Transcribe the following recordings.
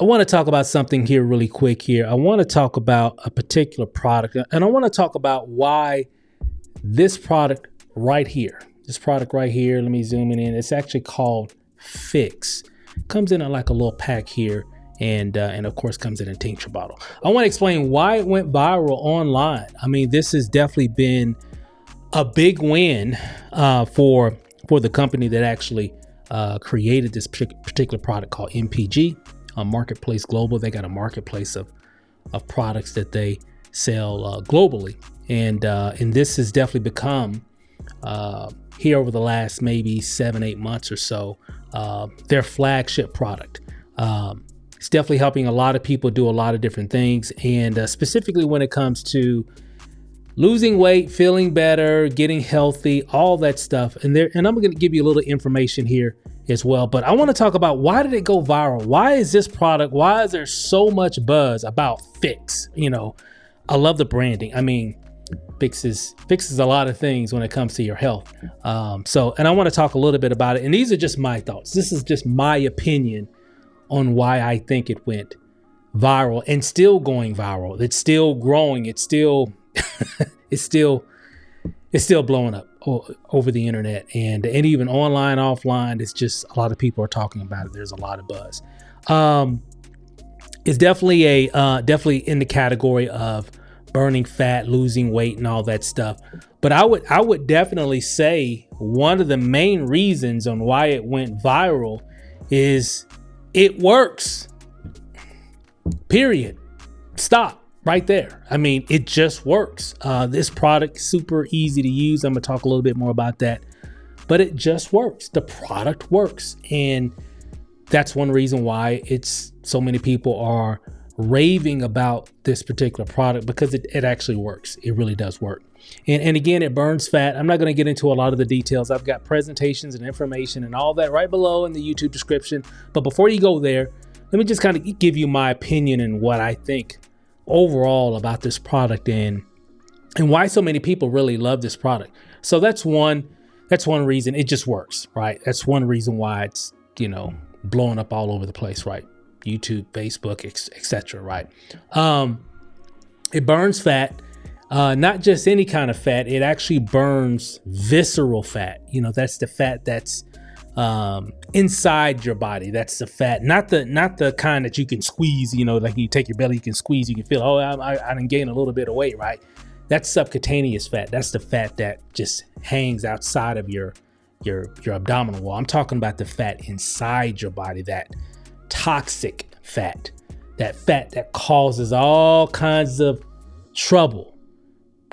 I want to talk about something here really quick here. I want to talk about a particular product, and I want to talk about why this product right here, let me zoom in. It's actually called pHix. Comes in like a little pack here, and of course comes in a tincture bottle. I want to explain why it went viral online. I mean, this has definitely been a big win for the company that actually created this particular product called MPG. Marketplace Global. They got a marketplace of products that they sell globally, and this has definitely become here over the last maybe 7-8 months or so their flagship product. It's definitely helping a lot of people do a lot of different things, and specifically when it comes to losing weight, feeling better, getting healthy, all that stuff. And I'm going to give you a little information here as well. But I want to talk about, why did it go viral? Why is this product? Why is there so much buzz about pHix? You know, I love the branding. I mean, pHix is a lot of things when it comes to your health. And I want to talk a little bit about it. And these are just my thoughts. This is just my opinion on why I think it went viral and still going viral. It's still growing. It's still it's still blowing up over the internet, and even online, offline. It's just a lot of people are talking about it. There's a lot of buzz. It's definitely definitely in the category of burning fat, losing weight, and all that stuff. But I would definitely say one of the main reasons on why it went viral is it works. Period. Stop. Right there. I mean, it just works. This product, super easy to use. I'm gonna talk a little bit more about that, but it just works. The product works. And that's one reason why it's so many people are raving about this particular product, because it actually works. It really does work. And again, it burns fat. I'm not going to get into a lot of the details. I've got presentations and information and all that right below in the YouTube description. But before you go there, let me just kind of give you my opinion and what I think overall about this product and why so many people really love this product. So that's one reason. It just works, right? That's one reason why it's, blowing up all over the place, right? YouTube, Facebook, etc. right? It burns fat, not just any kind of fat. It actually burns visceral fat. That's the fat that's inside your body. That's the fat, not the kind that you can squeeze, like you take your belly, you can squeeze, you can feel, I done gained a little bit of weight, right? That's subcutaneous fat. That's the fat that just hangs outside of your abdominal wall. I'm talking about the fat inside your body, that toxic fat, that fat that causes all kinds of trouble,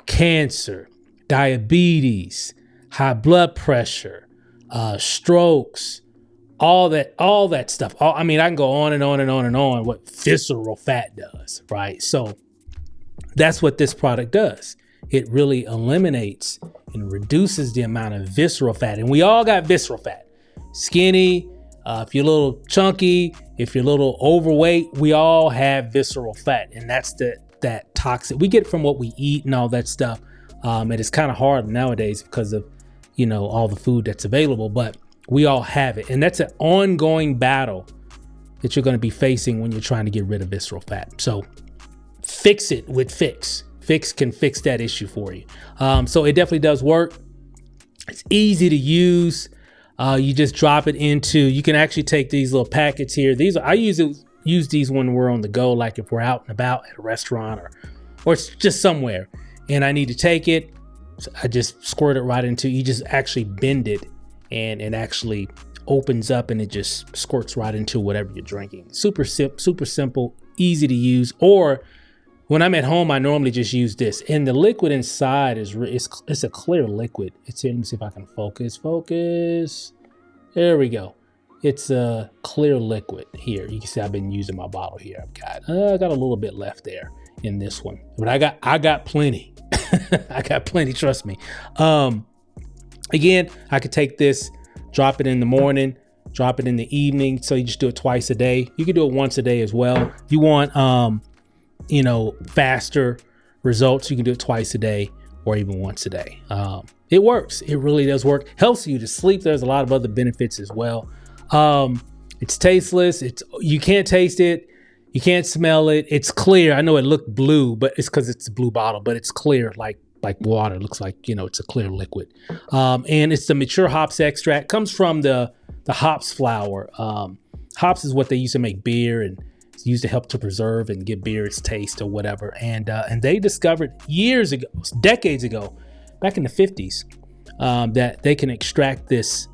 cancer, diabetes, high blood pressure, strokes, all that stuff. I can go on and on and on and on what visceral fat does, right? So that's what this product does. It really eliminates and reduces the amount of visceral fat. And we all got visceral fat. Skinny, if you're a little chunky, if you're a little overweight, we all have visceral fat. And that's that toxic. We get it from what we eat and all that stuff. And it's kind of hard nowadays because of all the food that's available, but we all have it. And that's an ongoing battle that you're going to be facing when you're trying to get rid of visceral fat. So fix it with pHix. pHix can fix that issue for you. So it definitely does work. It's easy to use. You just drop it into, you can actually take these little packets here. I use these when we're on the go, like if we're out and about at a restaurant or it's just somewhere and I need to take it. So I just squirt it right into, you just actually bend it and it actually opens up and it just squirts right into whatever you're drinking. Super simple, easy to use. Or when I'm at home, I normally just use this. And the liquid inside it's a clear liquid. It's here. Let me see if I can focus. There we go. It's a clear liquid here. You can see I've been using my bottle here. I got a little bit left there in this one, but I got plenty. I got plenty, trust me. Again, I could take this, drop it in the morning, drop it in the evening. So you just do it twice a day. You can do it once a day as well. If you want, faster results, you can do it twice a day or even once a day. It works. It really does work. Helps you to sleep. There's a lot of other benefits as well. It's tasteless. You can't taste it. You can't smell it. It's clear. I know it looked blue, but it's because it's a blue bottle, but it's clear like water. It looks like, it's a clear liquid. And it's the mature hops extract. Comes from the hops flower. Hops is what they use to make beer, and it's used to help to preserve and give beer its taste or whatever. And they discovered years ago, decades ago, back in the 50s, that they can extract this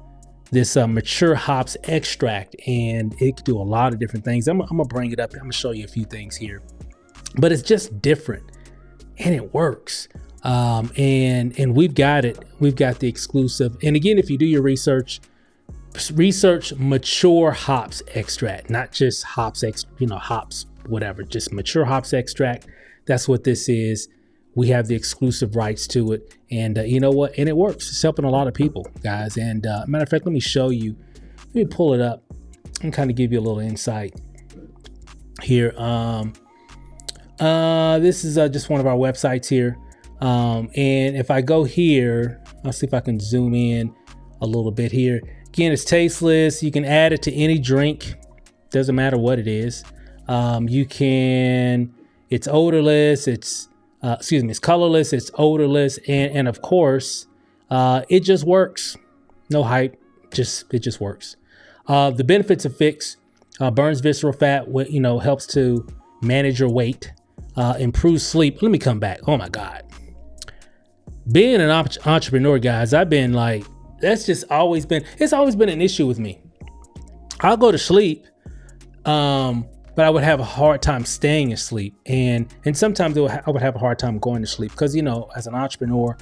mature hops extract, and it can do a lot of different things. I'm gonna bring it up. I'm gonna show you a few things here, but it's just different and it works. And we've got it. We've got the exclusive. And again, if you do your research mature hops extract, not just hops, hops, whatever, just mature hops extract. That's what this is. We have the exclusive rights to it. And you know what? And it works. It's helping a lot of people, guys. And matter of fact, let me show you. Let me pull it up and kind of give you a little insight here. This is just one of our websites here. And if I go here, I'll see if I can zoom in a little bit here. Again, it's tasteless. You can add it to any drink. Doesn't matter what it is. It's odorless. It's colorless, it's odorless, and of course, it just works. No hype, it just works. The benefits of pHix: burns visceral fat, helps to manage your weight, improves sleep. Let me come back. Oh my God. Being an entrepreneur, guys, I've been like, it's always been an issue with me. I'll go to sleep, but I would have a hard time staying asleep. And sometimes I would have a hard time going to sleep because, as an entrepreneur,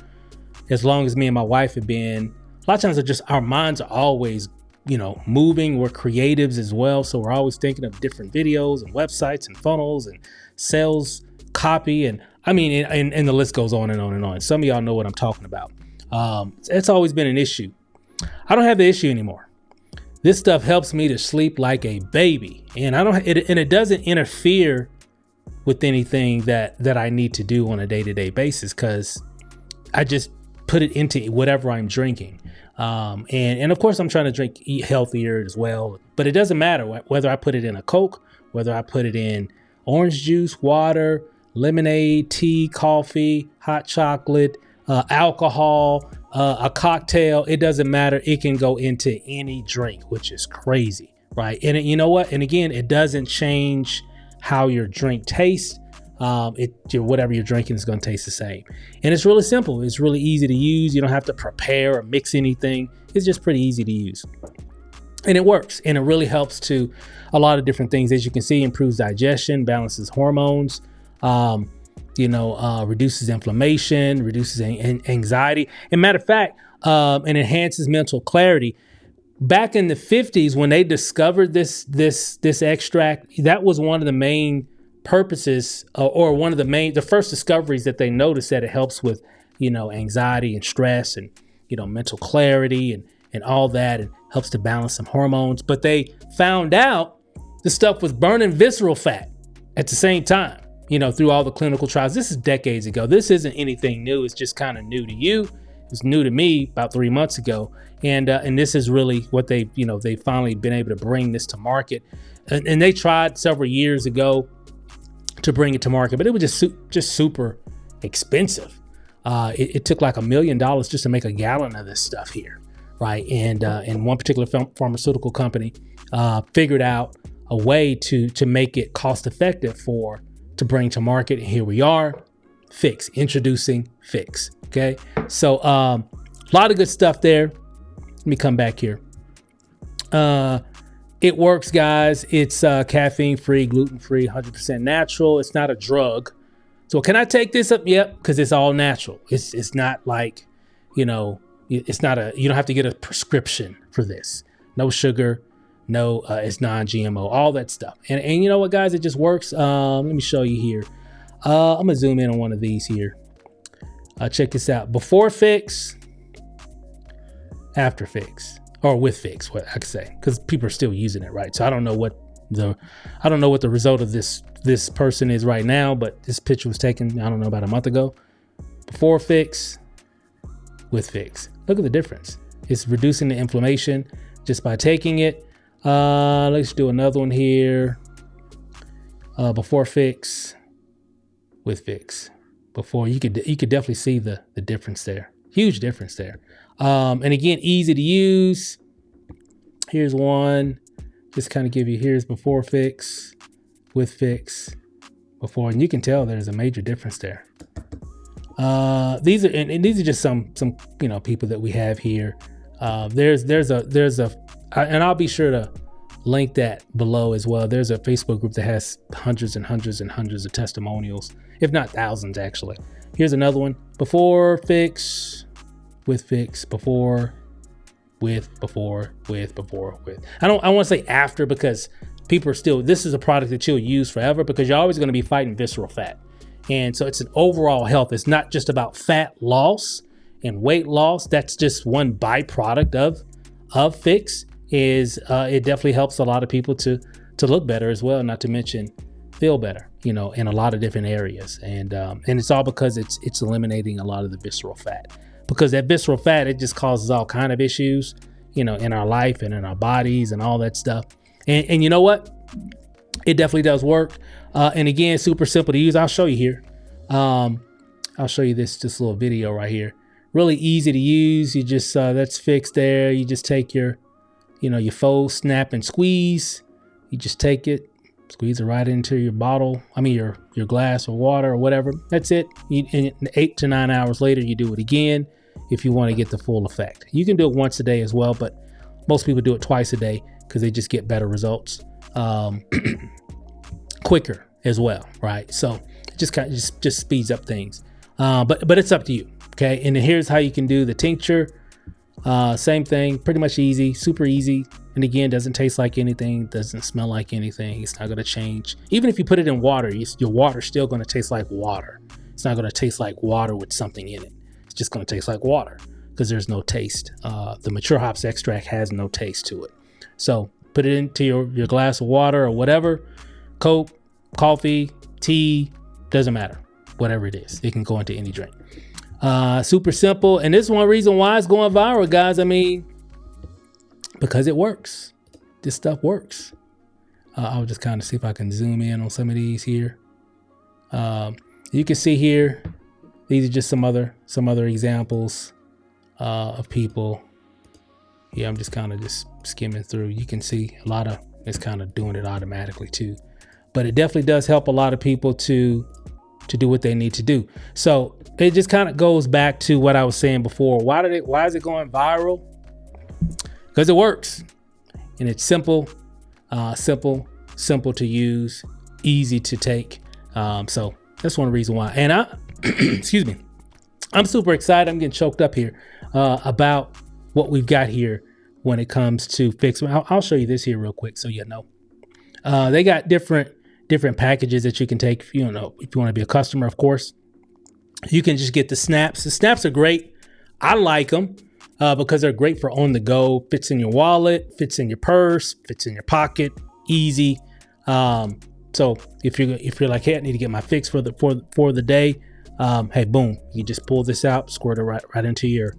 as long as me and my wife have been, a lot of times our minds are always, moving. We're creatives as well. So we're always thinking of different videos and websites and funnels and sales copy. And and the list goes on and on and on. Some of y'all know what I'm talking about. It's always been an issue. I don't have the issue anymore. This stuff helps me to sleep like a baby, and it doesn't interfere with anything that I need to do on a day-to-day basis, because I just put it into whatever I'm drinking. And of course I'm trying to eat healthier as well, but it doesn't matter whether I put it in a Coke, whether I put it in orange juice, water, lemonade, tea, coffee, hot chocolate, alcohol, a cocktail. It doesn't matter. It can go into any drink, which is crazy, right? And you know what? And again, it doesn't change how your drink tastes. Whatever you're drinking is going to taste the same. And it's really simple. It's really easy to use. You don't have to prepare or mix anything. It's just pretty easy to use. And it works. And it really helps to a lot of different things. As you can see, improves digestion, balances hormones, reduces inflammation, reduces anxiety. And matter of fact, it enhances mental clarity. Back in the 50s, when they discovered this extract, that was one of the main purposes, or one of the first discoveries that they noticed, that it helps with, anxiety and stress and, mental clarity and all that, and helps to balance some hormones. But they found out the stuff was burning visceral fat at the same time. Through all the clinical trials. This is decades ago. This isn't anything new. It's just kind of new to you. It was new to me about 3 months ago. And this is really what they finally been able to bring this to market. And they tried several years ago to bring it to market, but it was just super expensive. It took like $1 million just to make a gallon of this stuff here, right? And one particular pharmaceutical company figured out a way to make it cost effective to bring to market. And here we are, pHix, introducing pHix. Okay, so a lot of good stuff there. Let me come back here. It works, guys. It's caffeine free, gluten free, 100% natural. It's not a drug. So can I take this up? Yep, because it's all natural. It's not like, it's not you don't have to get a prescription for this. No sugar. No, it's non-GMO, all that stuff. And you know what, guys, it just works. Let me show you here. I'm gonna zoom in on one of these here. Check this out. Before pHix, after pHix, or with pHix, what I could say, because people are still using it, right? So I don't know what the result of this person is right now, but this picture was taken, I don't know, about a month ago. Before pHix, with pHix. Look at the difference. It's reducing the inflammation just by taking it. Let's do another one here. before pHix, with pHix. Before, you could definitely see the difference there. Huge difference there. And again, easy to use. Here's one, just kind of give you, here's before pHix, with pHix, before, and you can tell there's a major difference there. These are just some people that we have here. There's a and I'll be sure to link that below as well. There's a Facebook group that has hundreds and hundreds and hundreds of testimonials, if not thousands actually. Here's another one, before pHix, with pHix, before, with, before, with, before, with. I want to say after, because people are still, this is a product that you'll use forever, because you're always going to be fighting visceral fat. And so it's an overall health. It's not just about fat loss and weight loss. That's just one byproduct of pHix. It definitely helps a lot of people to look better as well, not to mention feel better, in a lot of different areas. And it's all because it's eliminating a lot of the visceral fat, because that visceral fat, it just causes all kind of issues, in our life and in our bodies and all that stuff. And you know what? It definitely does work. And again, super simple to use. I'll show you here. I'll show you this little video right here. Really easy to use. You just, that's pHix there. You just take your fold, snap, and squeeze. You just take it, squeeze it right into your bottle. Your glass or water or whatever. That's it. And 8 to 9 hours later, you do it again if you want to get the full effect. You can do it once a day as well, but most people do it twice a day because they just get better results. Quicker as well, right? So it just speeds up things. But it's up to you. Okay. And here's how you can do the tincture. Same thing, pretty much easy, super easy. And again, doesn't taste like anything, doesn't smell like anything. It's not going to change. Even if you put it in water, your water's still going to taste like water. It's not going to taste like water with something in it. It's just going to taste like water because there's no taste. The mature hops extract has no taste to it. So put it into your glass of water or whatever, Coke, coffee, tea, doesn't matter. Whatever it is, it can go into any drink. Super simple. And this is one reason why it's going viral, guys. Because it works. This stuff works. I'll just kind of see if I can zoom in on some of these here. You can see here, these are just some other examples of people. Yeah, I'm just kind of just skimming through. You can see a lot of it's kind of doing it automatically too. But it definitely does help a lot of people to do what they need to do. So it just kind of goes back to what I was saying before. Why is it going viral? Because it works, and it's simple to use, easy to take. So that's one reason why. And excuse me, I'm super excited. I'm getting choked up here about what we've got here when it comes to pHix. I'll show you this here real quick so you know. They got different packages that you can take if you want to be a customer, of course. You can just get the snaps. The snaps are great. I like them because they're great for on the go. Fits in your wallet, fits in your purse, fits in your pocket, easy. So if you're like, hey, I need to get my pHix for the day, hey, boom, you just pull this out, squirt it right into your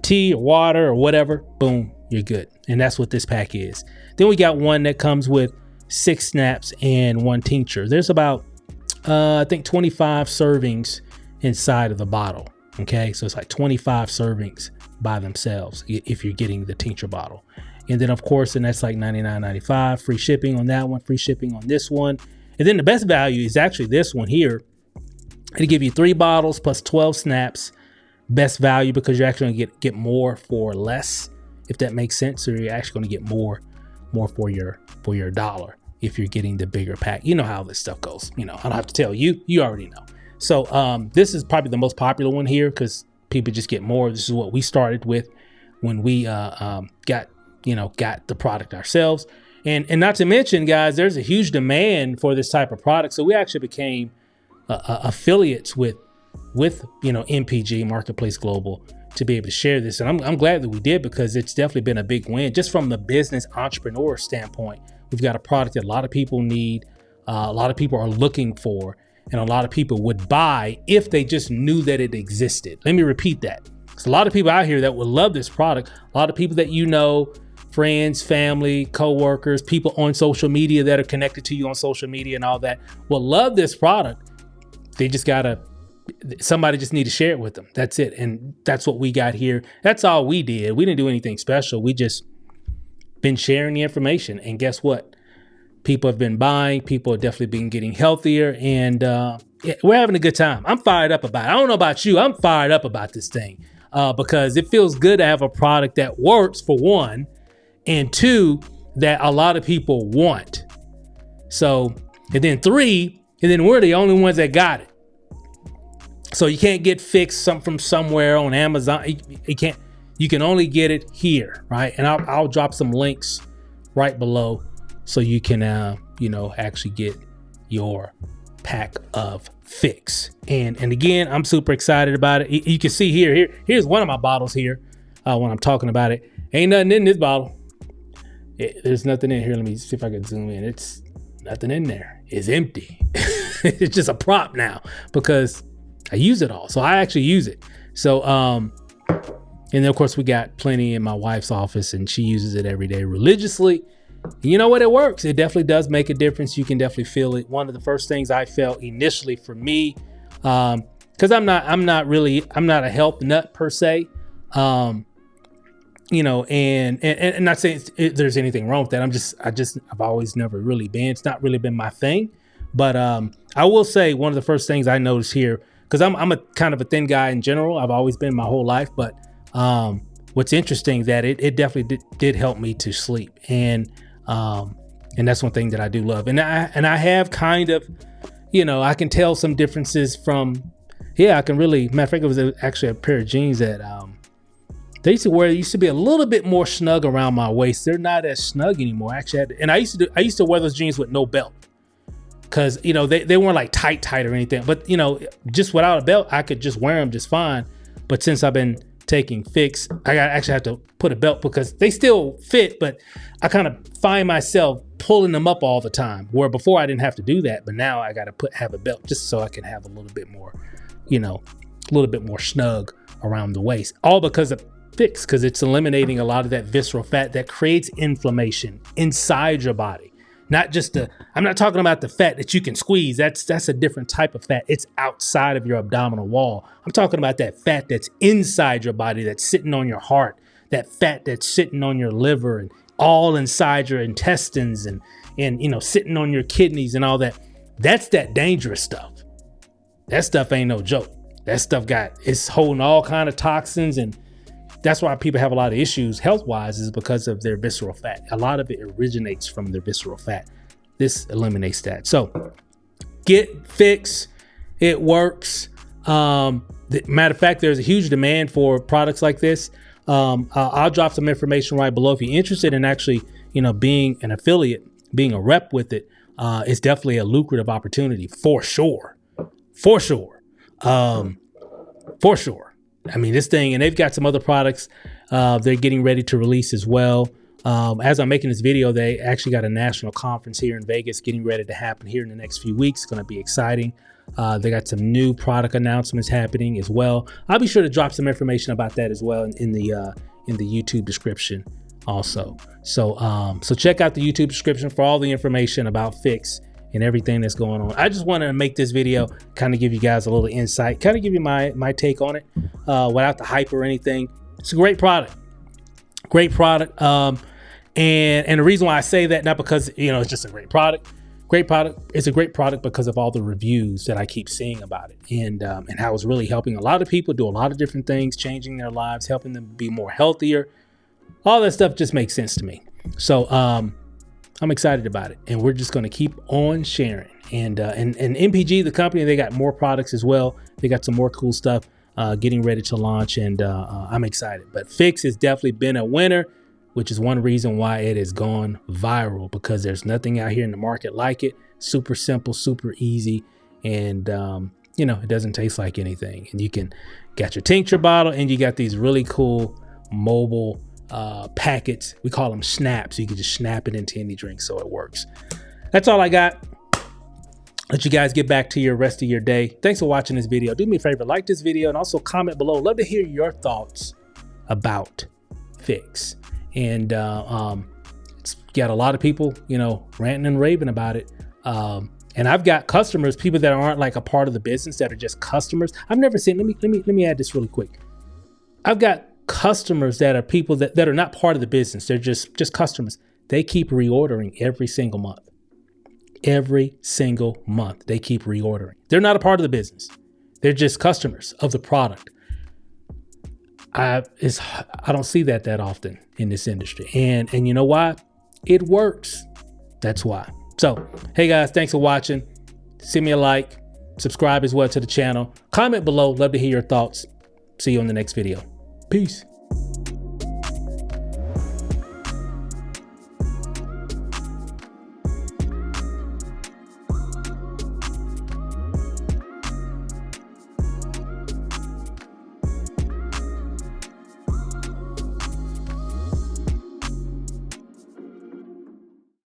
tea or water or whatever, boom, you're good. And that's what this pack is. Then we got one that comes with 6 snaps and 1 tincture. There's about I think 25 servings inside of the bottle. Okay, so it's like 25 servings by themselves if you're getting the tincture bottle. And then of course, and that's like $99.95, free shipping on that one, free shipping on this one. And then the best value is actually this one here. It'll give you 3 bottles plus 12 snaps. Best value because you're actually gonna get more for less, if that makes sense. So you're actually gonna get more for your dollar if you're getting the bigger pack. You know how this stuff goes. I don't have to tell you. You already know. So this is probably the most popular one here because people just get more. This is what we started with when we got the product ourselves. And not to mention, guys, there's a huge demand for this type of product. So we actually became affiliates with MPG, Marketplace Global, to be able to share this. And I'm glad that we did because it's definitely been a big win. Just from the business entrepreneur standpoint, we've got a product that a lot of people need, a lot of people are looking for, and a lot of people would buy if they just knew that it existed. Let me repeat that. There's a lot of people out here that would love this product. A lot of people that friends, family, co-workers, people on social media that are connected to you on social media and all that will love this product. They just somebody just need to share it with them. That's it. And that's what we got here. That's all we did. We didn't do anything special. We just been sharing the information. And guess what? People have been buying. People have definitely been getting healthier. And we're having a good time. I'm fired up about it. I don't know about you. I'm fired up about this thing because it feels good to have a product that works, for one, and two, that a lot of people want. So, and then three, and then we're the only ones that got it. So you can't get pHix from somewhere on Amazon. You can't. You can only get it here, right? And I'll drop some links right below so you can, actually get your pack of pHix. And again, I'm super excited about it. You can see here's one of my bottles here when I'm talking about it. Ain't nothing in this bottle. There's nothing in here. Let me see if I can zoom in. It's nothing in there. It's empty. It's just a prop now because I use it all. So I actually use it. So, and then of course we got plenty in my wife's office and she uses it every day religiously. And you know what? It works. It definitely does make a difference. You can definitely feel it. One of the first things I felt initially for me, cause I'm not a health nut per se. And not saying there's anything wrong with that. I've always never really been, it's not really been my thing. But, I will say one of the first things I noticed here, cause I'm a kind of a thin guy in general. I've always been my whole life, but, what's interesting that it definitely did help me to sleep. And that's one thing that I do love. And I have kind of, I can tell some differences from, I can really, matter of fact, it was actually a pair of jeans that, they used to be a little bit more snug around my waist. They're not as snug anymore. Actually, I used to wear those jeans with no belt. Cause they weren't like tight or anything, but just without a belt, I could just wear them just fine. But since I've been taking pHix, I actually have to put a belt because they still fit, but I kind of find myself pulling them up all the time, where before I didn't have to do that, but now I got to have a belt just so I can have a little bit more, snug around the waist, all because of pHix, because it's eliminating a lot of that visceral fat that creates inflammation inside your body. Not just I'm not talking about the fat that you can squeeze. That's a different type of fat. It's outside of your abdominal wall. I'm talking about that fat that's inside your body, that's sitting on your heart, that fat that's sitting on your liver and all inside your intestines and sitting on your kidneys and all that. That's that dangerous stuff. That stuff ain't no joke. That stuff it's holding all kind of toxins, and that's why people have a lot of issues health-wise, is because of their visceral fat. A lot of it originates from their visceral fat. This eliminates that. So get pHix. It works. Matter of fact, there's a huge demand for products like this. I'll drop some information right below if you're interested in actually, being an affiliate, being a rep with it. It's definitely a lucrative opportunity for sure. For sure. For sure. I mean, this thing, and they've got some other products they're getting ready to release as well. As I'm making this video, they actually got a national conference here in Vegas getting ready to happen here in the next few weeks. It's going to be exciting. They got some new product announcements happening as well. I'll be sure to drop some information about that as well in the YouTube description also. So check out the YouTube description for all the information about pHix and everything that's going on. I just wanted to make this video, kind of give you guys a little insight, kind of give you my take on it without the hype or anything. It's a great product. And the reason why I say that, not because, it's just a great product. It's a great product because of all the reviews that I keep seeing about it, and how it's really helping a lot of people do a lot of different things, changing their lives, helping them be more healthier. All that stuff just makes sense to me. So, I'm excited about it, and we're just going to keep on sharing. And MPG, the company, they got more products as well. They got some more cool stuff getting ready to launch, and I'm excited. But pHix has definitely been a winner, which is one reason why it has gone viral, because there's nothing out here in the market like it. Super simple, super easy, and it doesn't taste like anything. And you got your tincture bottle, and you got these really cool mobile packets. We call them snaps. You can just snap it into any drink, so it works. That's all I got. Let you guys get back to your rest of your day. Thanks for watching this video. Do me a favor, like this video and also comment below. Love to hear your thoughts about pHix. and it's got a lot of people, you know, ranting and raving about it. And I've got customers, people that aren't like a part of the business, that are just customers. I've never seen. Let me add this really quick. I've got customers that are people that are not part of the business. They're just customers. They keep reordering every single month. Every single month, they keep reordering. They're not a part of the business. They're just customers of the product. I don't see that often in this industry. And you know why? It works. That's why. So, hey guys, thanks for watching. Send me a like, subscribe as well to the channel. Comment below. Love to hear your thoughts. See you on the next video. Peace.